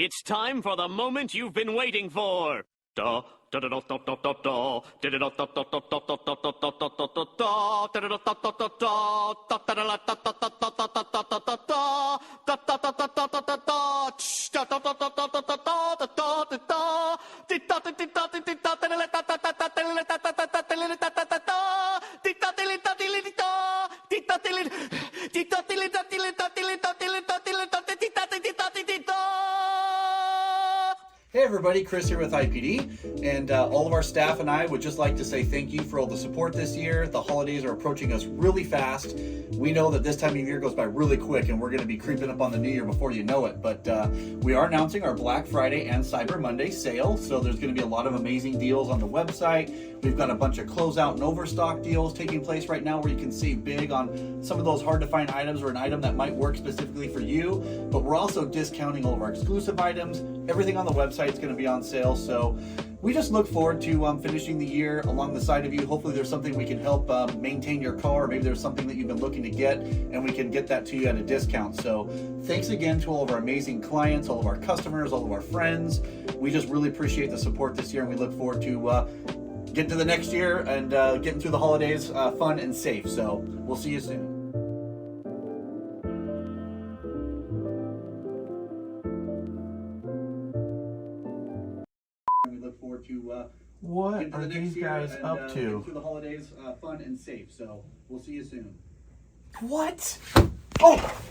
It's time for the moment you've been waiting for. Hey everybody, Chris here with IPD, and all of our staff and I would just like to say thank you for all the support this year. The holidays are approaching us really fast. We know that this time of year goes by really quick and we're going to be creeping up on the new year before you know it, but we are announcing our Black Friday and Cyber Monday sale, so there's going to be a lot of amazing deals on the website. We've got a bunch of closeout and overstock deals taking place right now where you can save big on some of those hard to find items or an item that might work specifically for you, but we're also discounting all of our exclusive items. Everything on the website is going to be on sale, so we just look forward to finishing the year along the side of you. Hopefully there's something we can help maintain your car, or maybe there's something that you've been looking to get and we can get that to you at a discount. So thanks again to all of our amazing clients, all of our customers, all of our friends. We just really appreciate the support this year, and we look forward to getting to the next year and getting through the holidays fun and safe. So we'll see you soon. We look forward to What getting to are the next these year guys and up getting to? through the holidays fun and safe. So we'll see you soon. What? Oh!